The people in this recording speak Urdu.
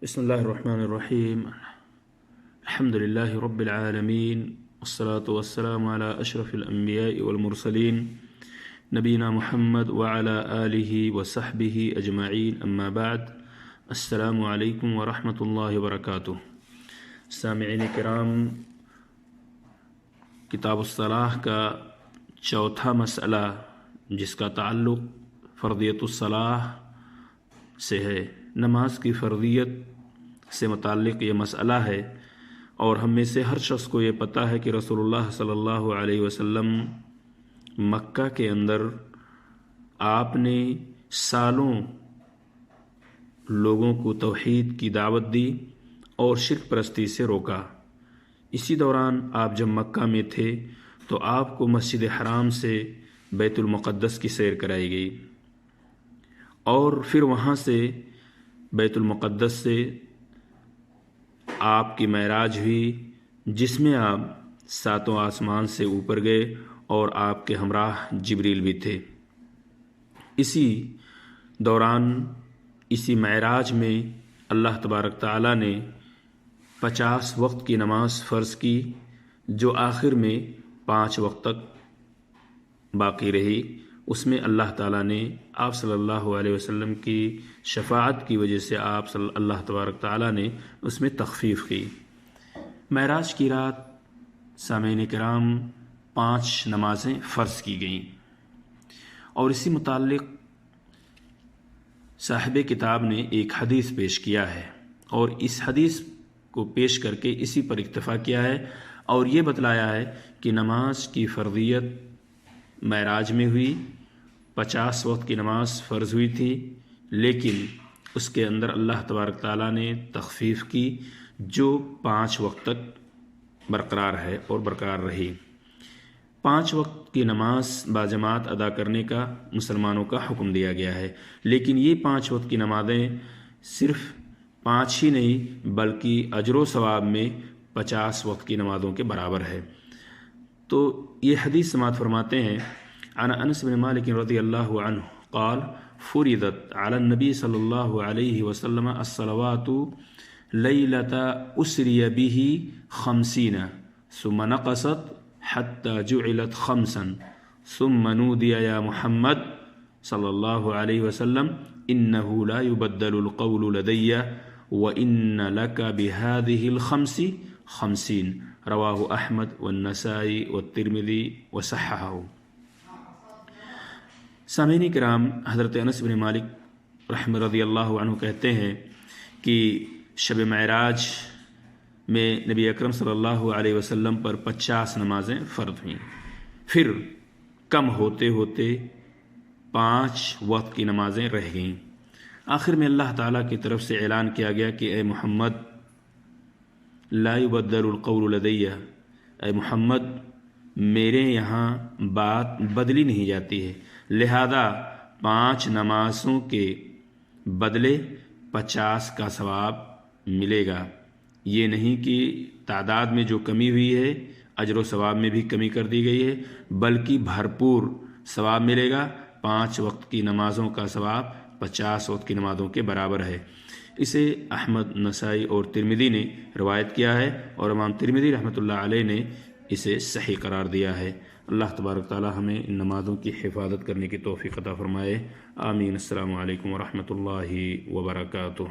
بسم الله الرحمن الرحيم. الحمد لله رب العالمين، والصلاة والسلام على أشرف الأنبياء والمرسلين نبينا محمد وعلى آله وصحبه أجمعين، أما بعد. السلام علیکم ورحمۃ اللہ وبرکاتہ. سامعین کرام، کتاب الصلاح کا چوتھا مسئلہ جس کا تعلق فرضیت الصلاح سے ہے، نماز کی فرضیت سے متعلق یہ مسئلہ ہے، اور ہم میں سے ہر شخص کو یہ پتہ ہے کہ رسول اللہ صلی اللہ علیہ وسلم مکہ کے اندر آپ نے سالوں لوگوں کو توحید کی دعوت دی اور شرک پرستی سے روکا. اسی دوران آپ جب مکہ میں تھے تو آپ کو مسجد حرام سے بیت المقدس کی سیر کرائی گئی، اور پھر وہاں سے بیت المقدس سے آپ کی معراج ہوئی، جس میں آپ ساتوں آسمان سے اوپر گئے اور آپ کے ہمراہ جبریل بھی تھے. اسی دوران اسی معراج میں اللہ تبارک تعالیٰ نے 50 وقت کی نماز فرض کی، جو آخر میں 5 وقت تک باقی رہی. اس میں اللہ تعالیٰ نے آپ صلی اللہ علیہ وسلم کی شفاعت کی وجہ سے اللہ تبارک تعالیٰ نے اس میں تخفیف کی. معراج کی رات سامعین کرام 5 نمازیں فرض کی گئیں، اور اسی متعلق صاحب کتاب نے ایک حدیث پیش کیا ہے، اور اس حدیث کو پیش کر کے اسی پر اکتفا کیا ہے، اور یہ بتلایا ہے کہ نماز کی فرضیت معراج میں ہوئی. 50 وقت کی نماز فرض ہوئی تھی، لیکن اس کے اندر اللہ تبارک تعالیٰ نے تخفیف کی، جو 5 وقت تک برقرار ہے اور برقرار رہی. 5 وقت کی نماز باجماعت ادا کرنے کا مسلمانوں کا حکم دیا گیا ہے، لیکن یہ 5 وقت کی نمازیں صرف 5 ہی نہیں بلکہ اجر و ثواب میں 50 وقت کی نمازوں کے برابر ہے. تو یہ حدیث سماعت فرماتے ہیں، عن انس بن مالک رضی اللہ عنہ قال فرضت علی النبی صلی اللہ علیہ وسلم الصلوات لیلۃ اسری بہ 50 ثم نقصت حتى جعلت 5 ثم نودي يا محمد صلی اللہ علیہ وسلم انه لا يبدل القول لدي وان لك بهذه الخمس 50. رواہ احمد والنسائی والترمذی وصححہ. سامعین کرام، حضرت انس بن مالک رضی اللہ عنہ کہتے ہیں کہ شب معراج میں نبی اکرم صلی اللہ علیہ وسلم پر 50 نمازیں فرض ہوئیں، پھر کم ہوتے ہوتے 5 وقت کی نمازیں رہ گئیں. آخر میں اللہ تعالیٰ کی طرف سے اعلان کیا گیا کہ اے محمد لا يبدل القول لدی، اے محمد میرے یہاں بات بدلی نہیں جاتی ہے، لہذا 5 نمازوں کے بدلے 50 کا ثواب ملے گا. یہ نہیں کہ تعداد میں جو کمی ہوئی ہے اجر و ثواب میں بھی کمی کر دی گئی ہے، بلکہ بھرپور ثواب ملے گا. 5 وقت کی نمازوں کا ثواب 50 وقت کی نمازوں کے برابر ہے. اسے احمد، نسائی اور ترمذی نے روایت کیا ہے، اور امام ترمذی رحمۃ اللہ علیہ نے اسے صحیح قرار دیا ہے. اللہ تبارک تعالی ہمیں ان نمازوں کی حفاظت کرنے کی توفیق عطا فرمائے. آمین. السلام علیکم ورحمۃ اللہ وبرکاتہ.